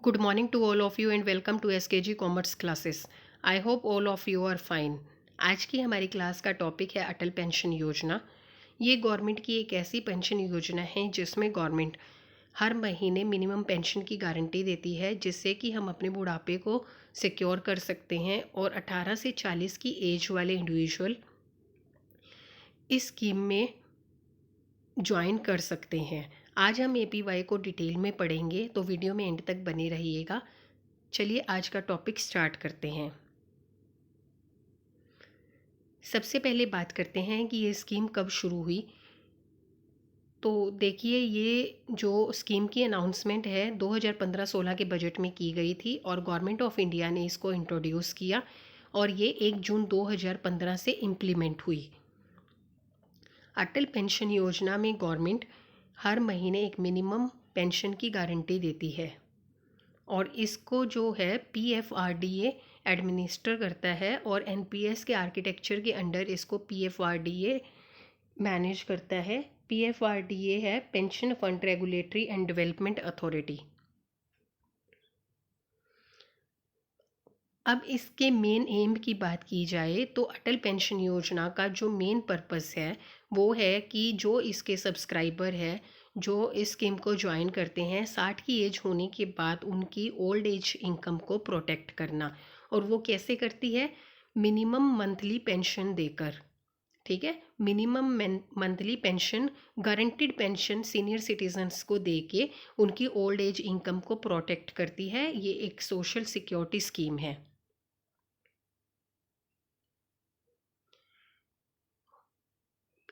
Good morning to all of you and welcome to SKG commerce classes. I hope all of you are fine. आज की हमारी class का topic है अटल pension योजना। ये government की एक ऐसी पेंशन योजना है जिसमें गवर्नमेंट हर महीने मिनिमम पेंशन की गारंटी देती है, जिससे कि हम अपने बुढ़ापे को सिक्योर कर सकते हैं और 18 से 40 की एज वाले इंडिविजुअल इस स्कीम में ज्वाइन कर सकते हैं। आज हम एपीवाई को डिटेल में पढ़ेंगे, तो वीडियो में एंड तक बने रहिएगा। चलिए आज का टॉपिक स्टार्ट करते हैं। सबसे पहले बात करते हैं कि ये स्कीम कब शुरू हुई। तो देखिए, ये जो स्कीम की अनाउंसमेंट है 2015-16 के बजट में की गई थी और गवर्नमेंट ऑफ इंडिया ने इसको इंट्रोड्यूस किया और ये 1 जून 2015 से इम्प्लीमेंट हुई। अटल पेंशन योजना में गवर्नमेंट हर महीने एक मिनिमम पेंशन की गारंटी देती है और इसको जो है पीएफआरडीए एडमिनिस्टर करता है और एनपीएस के आर्किटेक्चर के अंडर इसको पीएफआरडीए मैनेज करता है। पीएफआरडीए है pension fund regulatory and development authority. अब इसके मेन एम की बात की जाए तो अटल पेंशन योजना का जो मेन पर्पस है वो है कि जो इसके सब्सक्राइबर है, जो इस स्कीम को ज्वाइन करते हैं, 60 की एज होने के बाद उनकी ओल्ड एज इनकम को प्रोटेक्ट करना। और वो कैसे करती है? मिनिमम मंथली पेंशन देकर। ठीक है, minimum monthly pension, guaranteed pension senior citizens को दे के उनकी ओल्ड एज इनकम को प्रोटेक्ट करती है। ये एक सोशल सिक्योरिटी स्कीम है।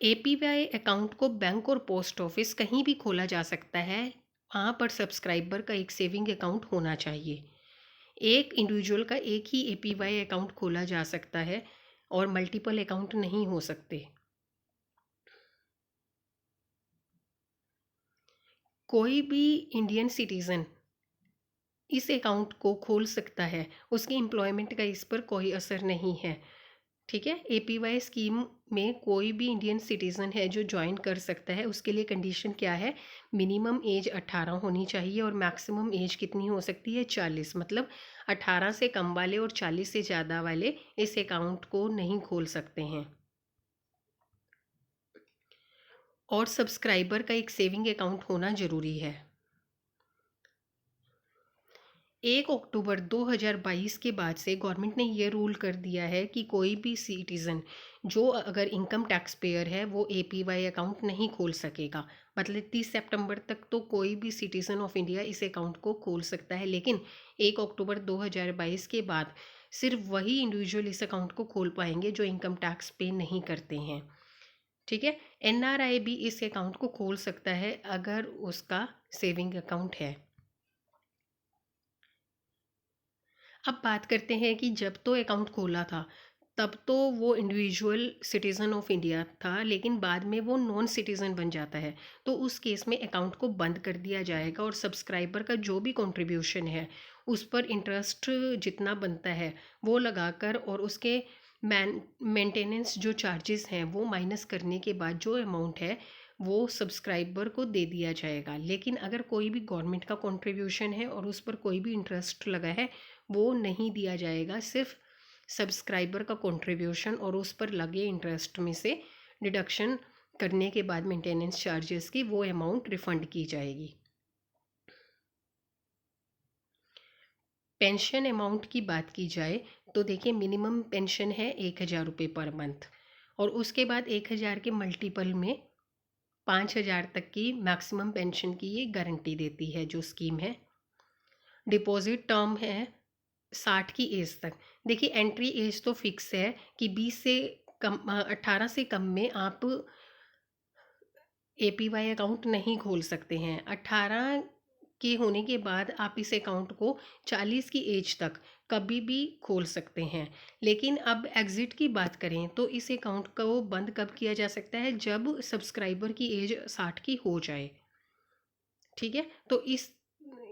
एपीवाई अकाउंट को बैंक और पोस्ट ऑफिस कहीं भी खोला जा सकता है। वहाँ पर सब्सक्राइबर का एक सेविंग अकाउंट होना चाहिए। एक इंडिविजुअल का एक ही एपीवाई अकाउंट खोला जा सकता है और मल्टीपल अकाउंट नहीं हो सकते। कोई भी इंडियन सिटीज़न इस अकाउंट को खोल सकता है, उसकी एम्प्लॉयमेंट का इस पर कोई असर नहीं है। ठीक है, एपीवाई स्कीम में कोई भी इंडियन सिटीज़न है जो ज्वाइन कर सकता है। उसके लिए कंडीशन क्या है? मिनिमम एज 18 होनी चाहिए और मैक्सिमम एज कितनी हो सकती है? 40। मतलब 18 से कम वाले और 40 से ज़्यादा वाले इस अकाउंट को नहीं खोल सकते हैं। और सब्सक्राइबर का एक सेविंग अकाउंट होना ज़रूरी है। 1 अक्टूबर 2022 के बाद से गवर्नमेंट ने ये रूल कर दिया है कि कोई भी सिटीज़न जो अगर इनकम टैक्स पेयर है वो एपीवाई अकाउंट नहीं खोल सकेगा। मतलब 30 सितंबर तक तो कोई भी सिटीज़न ऑफ इंडिया इस अकाउंट को खोल सकता है, लेकिन 1 अक्टूबर 2022 के बाद सिर्फ वही इंडिविजुअल इस अकाउंट को खोल पाएंगे जो इनकम टैक्स पे नहीं करते हैं। ठीक है, एनआरआई भी इस अकाउंट को खोल सकता है अगर उसका सेविंग अकाउंट है। अब बात करते हैं कि जब तो अकाउंट खोला था तब तो वो इंडिविजुअल सिटीज़न ऑफ इंडिया था, लेकिन बाद में वो नॉन सिटीज़न बन जाता है तो उस केस में अकाउंट को बंद कर दिया जाएगा और सब्सक्राइबर का जो भी कंट्रीब्यूशन है उस पर इंटरेस्ट जितना बनता है वो लगाकर और उसके मेंटेनेंस जो चार्जेस हैं वो माइनस करने के बाद जो अमाउंट है वो सब्सक्राइबर को दे दिया जाएगा। लेकिन अगर कोई भी गवर्नमेंट का कंट्रीब्यूशन है और उस पर कोई भी इंटरेस्ट लगा है वो नहीं दिया जाएगा। सिर्फ सब्सक्राइबर का कंट्रीब्यूशन और उस पर लगे इंटरेस्ट में से डिडक्शन करने के बाद मेंटेनेंस चार्जेस की वो अमाउंट रिफंड की जाएगी। पेंशन अमाउंट की बात की जाए तो देखिए, मिनिमम पेंशन है 1,000 रुपये पर मंथ और उसके बाद 1,000 के मल्टीपल में 5,000 तक की मैक्सिमम पेंशन की ये गारंटी देती है जो स्कीम है। डिपॉजिट टर्म है 60 की एज तक। देखिए, एंट्री एज तो फिक्स है कि 20 से कम 18 से कम में आप एपीवाई अकाउंट नहीं खोल सकते हैं। 18 के होने के बाद आप इस अकाउंट को 40 की एज तक कभी भी खोल सकते हैं। लेकिन अब एग्ज़िट की बात करें तो इस अकाउंट को बंद कब किया जा सकता है? जब सब्सक्राइबर की एज 60 की हो जाए। ठीक है, तो इस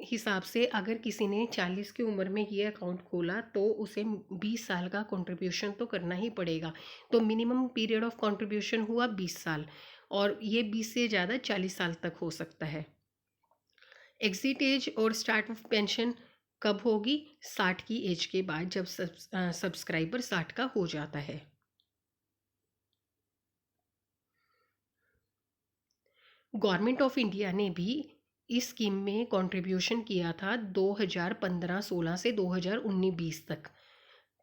हिसाब से अगर किसी ने 40 की उम्र में ये अकाउंट खोला तो उसे 20 साल का कंट्रीब्यूशन तो करना ही पड़ेगा। तो मिनिमम पीरियड ऑफ कंट्रीब्यूशन हुआ 20 साल और ये 20 से ज़्यादा 40 साल तक हो सकता है। एग्जिट एज और स्टार्ट ऑफ पेंशन कब होगी? 60 की एज के बाद, जब सब्सक्राइबर 60 का हो जाता है। गवर्नमेंट ऑफ इंडिया ने भी इस स्कीम में कंट्रीब्यूशन किया था 2015-16 से 2019-20 तक।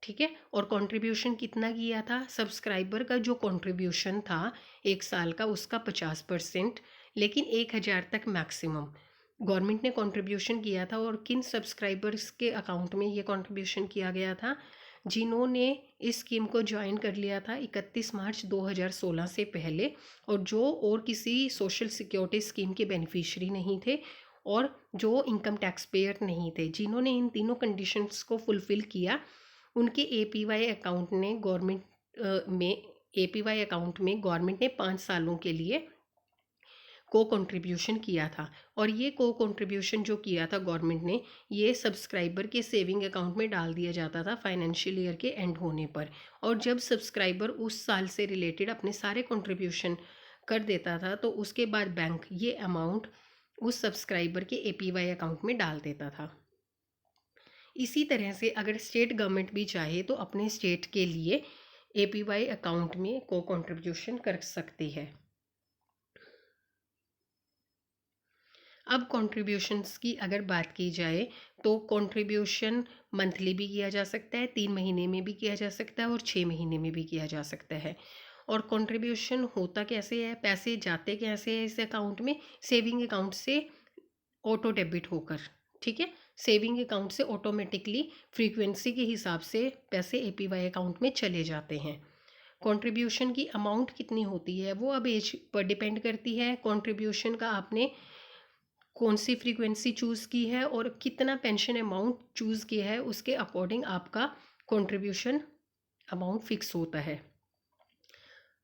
ठीक है, और कंट्रीब्यूशन कितना किया था? सब्सक्राइबर का जो कंट्रीब्यूशन था एक साल का, उसका 50%, लेकिन 1000 तक मैक्सिमम गवर्नमेंट ने कंट्रीब्यूशन किया था। और किन सब्सक्राइबर्स के अकाउंट में ये कंट्रीब्यूशन किया गया था? जिन्होंने इस स्कीम को ज्वाइन कर लिया था 31 मार्च 2016 से पहले, और जो और किसी सोशल सिक्योरिटी स्कीम के बेनिफिशियरी नहीं थे, और जो इनकम टैक्स पेयर नहीं थे। जिन्होंने इन तीनों कंडीशंस को फुलफ़िल किया, उनके एपीवाई अकाउंट ने गवर्नमेंट में एपीवाई अकाउंट में गवर्नमेंट ने 5 सालों के लिए को कंट्रीब्यूशन किया था। और ये को कंट्रीब्यूशन जो किया था गवर्नमेंट ने, ये सब्सक्राइबर के सेविंग अकाउंट में डाल दिया जाता था फाइनेंशियल ईयर के एंड होने पर। और जब सब्सक्राइबर उस साल से रिलेटेड अपने सारे कंट्रीब्यूशन कर देता था, तो उसके बाद बैंक ये अमाउंट उस सब्सक्राइबर के एपीवाई अकाउंट में डाल देता था। इसी तरह से अगर स्टेट गवर्नमेंट भी चाहे तो अपने स्टेट के लिए एपीवाई अकाउंट में को कंट्रीब्यूशन कर सकती है। अब कंट्रीब्यूशंस की अगर बात की जाए, तो कंट्रीब्यूशन मंथली भी किया जा सकता है, 3 महीने में भी किया जा सकता है, और 6 महीने में भी किया जा सकता है। और कंट्रीब्यूशन होता कैसे है, पैसे जाते कैसे हैं इस अकाउंट में? सेविंग अकाउंट से ऑटो डेबिट होकर। ठीक है, सेविंग अकाउंट से ऑटोमेटिकली फ्रीक्वेंसी के हिसाब से पैसे एपीवाई अकाउंट में चले जाते हैं। कंट्रीब्यूशन की अमाउंट कितनी होती है वो अब एज पर डिपेंड करती है। कंट्रीब्यूशन का आपने कौन सी फ्रीक्वेंसी चूज़ की है और कितना पेंशन अमाउंट चूज़ किया है, उसके अकॉर्डिंग आपका कंट्रीब्यूशन अमाउंट फिक्स होता है।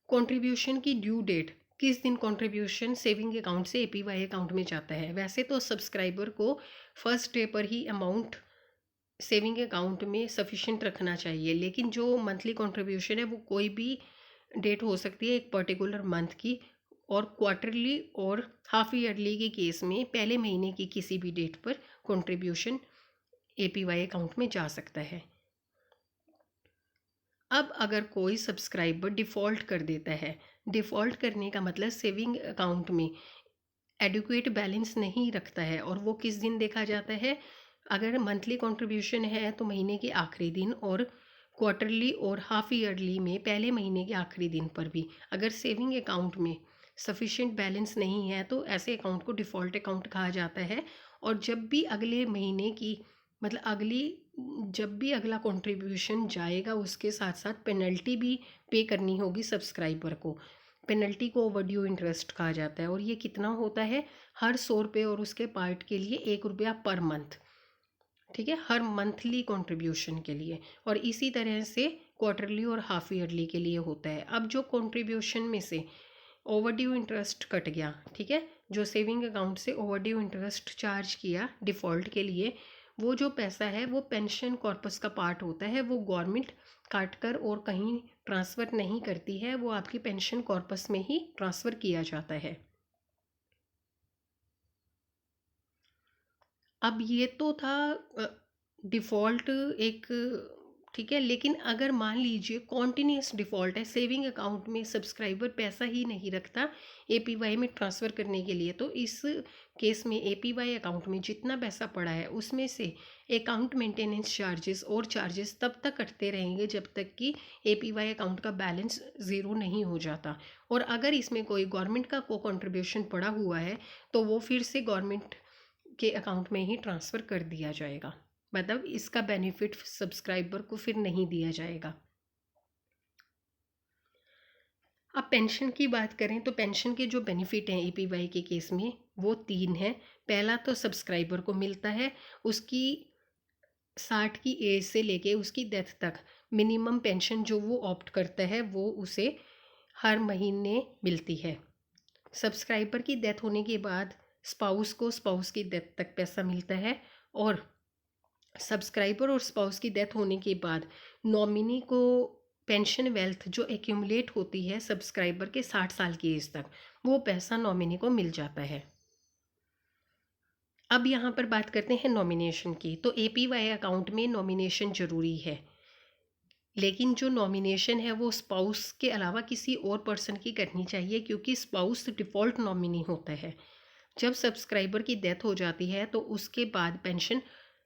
कंट्रीब्यूशन की ड्यू डेट, किस दिन कंट्रीब्यूशन सेविंग अकाउंट से एपीवाई अकाउंट में जाता है? वैसे तो सब्सक्राइबर को फर्स्ट डे पर ही अमाउंट सेविंग अकाउंट में सफिशिएंट रखना चाहिए, लेकिन जो मंथली कंट्रीब्यूशन है वो कोई भी डेट हो सकती है एक पर्टिकुलर मंथ की। और क्वार्टरली और हाफ ईयरली के केस में पहले महीने की किसी भी डेट पर कंट्रीब्यूशन एपीवाई अकाउंट में जा सकता है। अब अगर कोई सब्सक्राइबर डिफ़ॉल्ट कर देता है, डिफ़ॉल्ट करने का मतलब सेविंग अकाउंट में एडुक्वेट बैलेंस नहीं रखता है, और वो किस दिन देखा जाता है? अगर मंथली कंट्रीब्यूशन है तो महीने के आखिरी दिन, और क्वार्टरली और हाफ ईयरली में पहले महीने के आखिरी दिन पर भी अगर सेविंग अकाउंट में सफिशिएंट बैलेंस नहीं है, तो ऐसे अकाउंट को डिफ़ॉल्ट अकाउंट कहा जाता है। और जब भी अगले महीने की मतलब अगली जब भी अगला कंट्रीब्यूशन जाएगा, उसके साथ साथ पेनल्टी भी पे करनी होगी सब्सक्राइबर को। पेनल्टी को ओवरड्यू इंटरेस्ट कहा जाता है, और ये कितना होता है? हर 100 रुपये और उसके पार्ट के लिए 1 रुपया पर मंथ। ठीक है, हर मंथली कंट्रीब्यूशन के लिए। और इसी तरह से क्वार्टरली और हाफ ईयरली के लिए होता है। अब जो कंट्रीब्यूशन में से ओवरड्यू इंटरेस्ट कट गया, ठीक है, जो सेविंग अकाउंट से ओवरड्यू इंटरेस्ट चार्ज किया डिफ़ॉल्ट के लिए, वो जो पैसा है वो पेंशन कॉर्पस का पार्ट होता है। वो गवर्नमेंट काट कर और कहीं ट्रांसफ़र नहीं करती है, वो आपकी पेंशन कॉर्पस में ही ट्रांसफ़र किया जाता है। अब ये तो था डिफ़ॉल्ट एक, ठीक है, लेकिन अगर मान लीजिए कॉन्टिन्यूस डिफ़ॉल्ट है, सेविंग अकाउंट में सब्सक्राइबर पैसा ही नहीं रखता एपीवाई में ट्रांसफ़र करने के लिए, तो इस केस में एपीवाई अकाउंट में जितना पैसा पड़ा है उसमें से अकाउंट मेंटेनेंस चार्जेस और चार्जेस तब तक कटते रहेंगे जब तक कि एपीवाई अकाउंट का बैलेंस ज़ीरो नहीं हो जाता। और अगर इसमें कोई गवर्नमेंट का को कंट्रीब्यूशन पड़ा हुआ है, तो वो फिर से गवर्नमेंट के अकाउंट में ही ट्रांसफ़र कर दिया जाएगा। मतलब इसका बेनिफिट सब्सक्राइबर को फिर नहीं दिया जाएगा। अब पेंशन की बात करें तो पेंशन के जो बेनिफिट हैं एपीवाई के केस में वो 3 हैं। पहला तो सब्सक्राइबर को मिलता है उसकी 60 की एज से लेके उसकी डेथ तक मिनिमम पेंशन जो वो ऑप्ट करता है वो उसे हर महीने मिलती है। सब्सक्राइबर की डेथ होने के बाद स्पाउस की डेथ तक पैसा मिलता है। और सब्सक्राइबर और स्पाउस की डेथ होने के बाद नॉमिनी को पेंशन वेल्थ जो एक्यूमुलेट होती है सब्सक्राइबर के 60 साल की एज तक, वो पैसा नॉमिनी को मिल जाता है। अब यहाँ पर बात करते हैं नॉमिनेशन की। तो एपीवाई अकाउंट में नॉमिनेशन ज़रूरी है, लेकिन जो नॉमिनेशन है वो स्पाउस के अलावा किसी और पर्सन की करनी चाहिए, क्योंकि स्पाउस डिफ़ॉल्ट नॉमिनी होता है। जब सब्सक्राइबर की डेथ हो जाती है तो उसके बाद पेंशन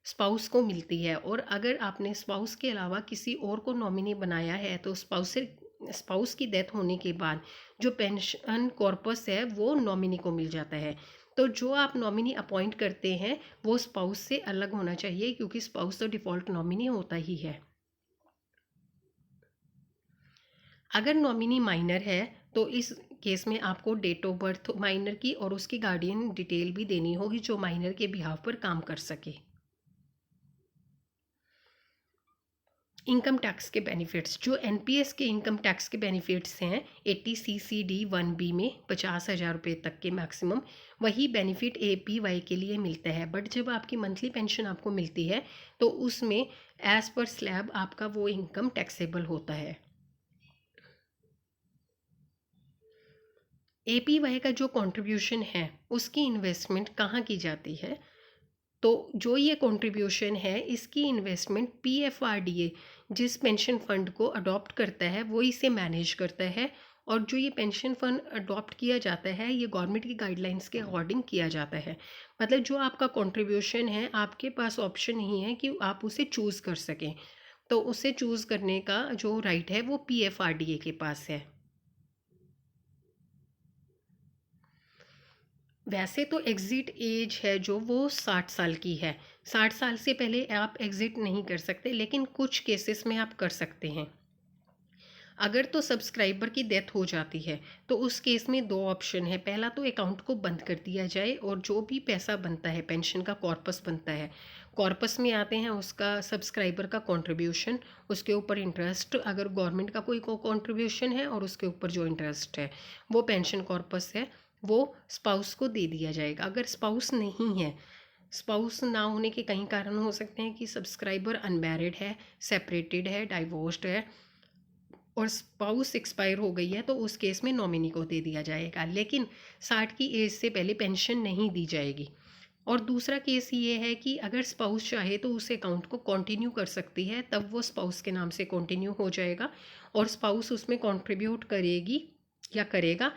स्पाउस को मिलती है, और अगर आपने स्पाउस के अलावा किसी और को नॉमिनी बनाया है तो स्पाउस की डेथ होने के बाद जो पेंशन कॉर्पस है वो नॉमिनी को मिल जाता है। तो जो आप नॉमिनी अपॉइंट करते हैं वो स्पाउस से अलग होना चाहिए, क्योंकि स्पाउस तो डिफ़ॉल्ट नॉमिनी होता ही है। अगर नॉमिनी माइनर है तो इस केस में आपको डेट ऑफ बर्थ माइनर की और उसकी गार्डियन डिटेल भी देनी होगी, जो माइनर के बिहाफ पर काम कर सके। इनकम टैक्स के बेनिफिट्स, जो एनपीएस के इनकम टैक्स के बेनिफिट्स हैं 80 CCD 1B में 50,000 रुपये तक के मैक्सिमम, वही बेनिफिट एपीवाई के लिए मिलता है। बट जब आपकी मंथली पेंशन आपको मिलती है तो उसमें एज पर स्लैब आपका वो इनकम टैक्सेबल होता है। एपीवाई का जो कंट्रीब्यूशन है उसकी इन्वेस्टमेंट कहाँ की जाती है? तो जो ये कंट्रीब्यूशन है इसकी इन्वेस्टमेंट पीएफआरडीए जिस पेंशन फंड को अडॉप्ट करता है वो इसे मैनेज करता है, और जो ये पेंशन फंड अडॉप्ट किया जाता है ये गवर्नमेंट की गाइडलाइंस के अकॉर्डिंग किया जाता है। मतलब जो आपका कंट्रीब्यूशन है आपके पास ऑप्शन नहीं है कि आप उसे चूज़ कर सकें, तो उसे चूज़ करने का जो राइट है वो पीएफआरडीए के पास है। वैसे तो एग्ज़िट एज है जो वो 60 साल की है। 60 साल से पहले आप एग्ज़िट नहीं कर सकते, लेकिन कुछ केसेस में आप कर सकते हैं। अगर तो सब्सक्राइबर की डेथ हो जाती है तो उस केस में दो ऑप्शन है। पहला तो अकाउंट को बंद कर दिया जाए और जो भी पैसा बनता है पेंशन का कॉर्पस बनता है, कॉर्पस में आते हैं उसका सब्सक्राइबर का कंट्रीब्यूशन, उसके ऊपर इंटरेस्ट, अगर गवर्नमेंट का कोई कंट्रीब्यूशन है और उसके ऊपर जो इंटरेस्ट है वो पेंशन कॉर्पस है, वो स्पाउस को दे दिया जाएगा। अगर स्पाउस नहीं है, स्पाउस ना होने के कई कारण हो सकते हैं कि सब्सक्राइबर अनमैरिड है, सेपरेटेड है, डाइवोर्स्ड है और स्पाउस एक्सपायर हो गई है, तो उस केस में नॉमिनी को दे दिया जाएगा, लेकिन 60 की एज से पहले पेंशन नहीं दी जाएगी। और दूसरा केस ये है कि अगर स्पाउस चाहे तो उस अकाउंट को कंटिन्यू कर सकती है, तब वो स्पाउस के नाम से कंटिन्यू हो जाएगा और स्पाउस उसमें कंट्रीब्यूट करेगी या करेगा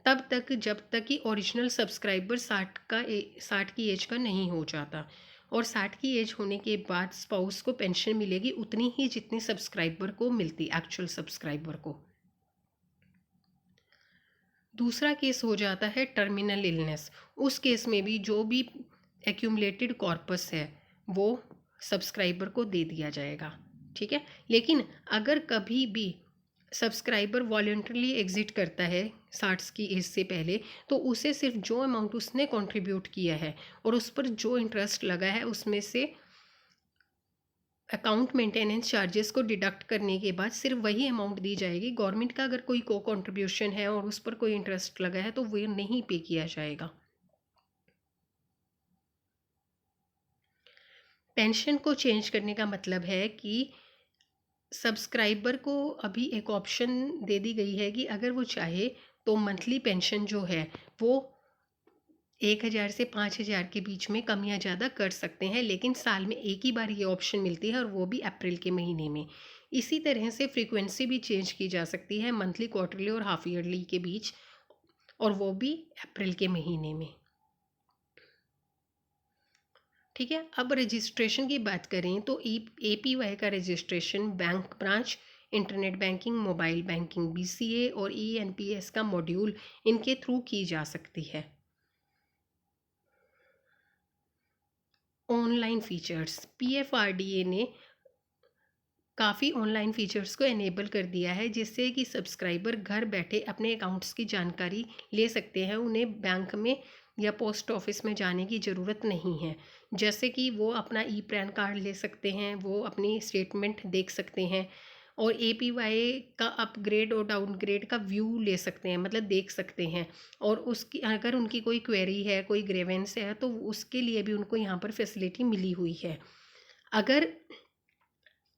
तब तक जब तक कि ओरिजिनल सब्सक्राइबर 60 की एज का नहीं हो जाता। और 60 की एज होने के बाद स्पाउस को पेंशन मिलेगी उतनी ही जितनी सब्सक्राइबर को मिलती, एक्चुअल सब्सक्राइबर को। दूसरा केस हो जाता है टर्मिनल इलनेस। उस केस में भी जो भी एक्यूमुलेटेड कॉर्पस है वो सब्सक्राइबर को दे दिया जाएगा, ठीक है। लेकिन अगर कभी भी सब्सक्राइबर वॉलंटरली एग्जिट करता है 60 की एज से पहले, तो उसे सिर्फ जो अमाउंट उसने कंट्रीब्यूट किया है और उस पर जो इंटरेस्ट लगा है उसमें से अकाउंट मेंटेनेंस चार्जेस को डिडक्ट करने के बाद सिर्फ वही अमाउंट दी जाएगी। गवर्नमेंट का अगर कोई को कंट्रीब्यूशन है और उस पर कोई इंटरेस्ट लगा है तो वो नहीं पे किया जाएगा। पेंशन को चेंज करने का मतलब है कि सब्सक्राइबर को अभी एक ऑप्शन दे दी गई है कि अगर वो चाहे तो मंथली पेंशन जो है वो 1,000 से 5,000 के बीच में कम या ज़्यादा कर सकते हैं, लेकिन साल में एक ही बार ये ऑप्शन मिलती है और वो भी अप्रैल के महीने में। इसी तरह से फ्रीक्वेंसी भी चेंज की जा सकती है मंथली, क्वार्टरली और हाफ ईयरली के बीच, और वो भी अप्रैल के महीने में, ठीक है। अब रजिस्ट्रेशन की बात करें तो एपीवाई का registration bank branch, internet banking, mobile banking, BCA और ईएनपीएस का मॉड्यूल इनके थ्रू की जा सकती है। ऑनलाइन फीचर्स, पीएफआरडीए ने काफ़ी ऑनलाइन फीचर्स को एनेबल कर दिया है जिससे कि सब्सक्राइबर घर बैठे अपने अकाउंट्स की जानकारी ले सकते हैं। उन्हें बैंक में या पोस्ट ऑफिस में जाने की ज़रूरत नहीं है। जैसे कि वो अपना ई पैन कार्ड ले सकते हैं, वो अपनी स्टेटमेंट देख सकते हैं और एपीवाई का अपग्रेड और डाउनग्रेड का व्यू ले सकते हैं, मतलब देख सकते हैं। और उसकी अगर उनकी कोई क्वेरी है, कोई ग्रेवेंस है, तो उसके लिए भी उनको यहाँ पर फैसिलिटी मिली हुई है। अगर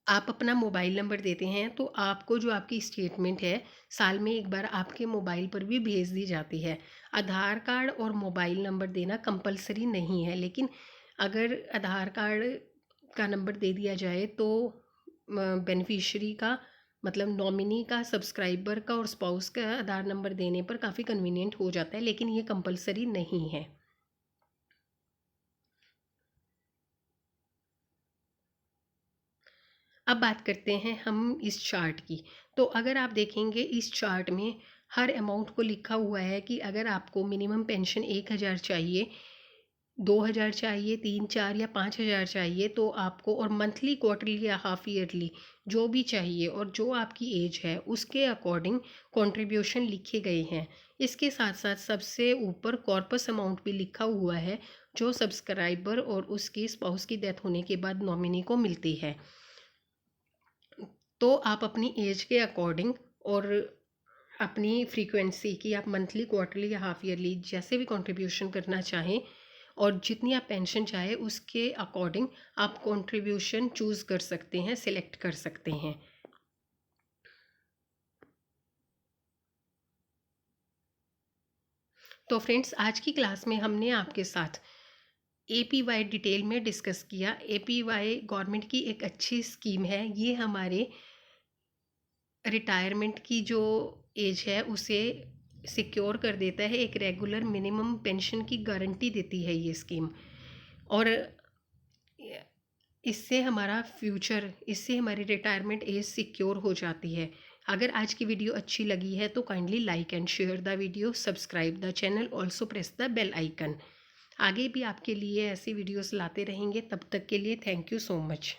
आप अपना मोबाइल नंबर देते हैं तो आपको जो आपकी स्टेटमेंट है साल में एक बार आपके मोबाइल पर भी भेज दी जाती है। आधार कार्ड और मोबाइल नंबर देना कंपलसरी नहीं है, लेकिन अगर आधार कार्ड का नंबर दे दिया जाए तो बेनिफिशियरी का, मतलब नॉमिनी का, सब्सक्राइबर का और स्पाउस का आधार नंबर देने पर काफ़ी कन्वीनियंट हो जाता है, लेकिन ये कंपलसरी नहीं है। अब बात करते हैं हम इस चार्ट की। तो अगर आप देखेंगे इस चार्ट में हर अमाउंट को लिखा हुआ है कि अगर आपको मिनिमम पेंशन 1,000 चाहिए, 2,000 चाहिए, 3, 4 या 5,000 चाहिए तो आपको, और मंथली, क्वार्टरली या हाफ ईयरली जो भी चाहिए और जो आपकी एज है उसके अकॉर्डिंग कंट्रीब्यूशन लिखे गए हैं। इसके साथ साथ सबसे ऊपर कॉर्पस अमाउंट भी लिखा हुआ है जो सब्सक्राइबर और उसकी स्पाउस की डेथ होने के बाद नॉमिनी को मिलती है। तो आप अपनी एज के अकॉर्डिंग और अपनी फ्रीक्वेंसी की, आप मंथली, क्वार्टरली या हाफ ईयरली जैसे भी कंट्रीब्यूशन करना चाहें और जितनी आप पेंशन चाहे उसके अकॉर्डिंग आप कंट्रीब्यूशन चूज़ कर सकते हैं, सिलेक्ट कर सकते हैं। तो फ्रेंड्स, आज की क्लास में हमने आपके साथ APY डिटेल में डिस्कस किया। APY गवर्नमेंट की एक अच्छी स्कीम है। ये हमारे रिटायरमेंट की जो एज है उसे सिक्योर कर देता है, एक रेगुलर मिनिमम पेंशन की गारंटी देती है ये स्कीम। और इससे हमारा फ्यूचर, इससे हमारी रिटायरमेंट एज सिक्योर हो जाती है। अगर आज की वीडियो अच्छी लगी है तो kindly like and share the video, subscribe the channel, also press the bell icon. आगे भी आपके लिए ऐसी वीडियोस लाते रहेंगे। तब तक के लिए थैंक यू सो मच।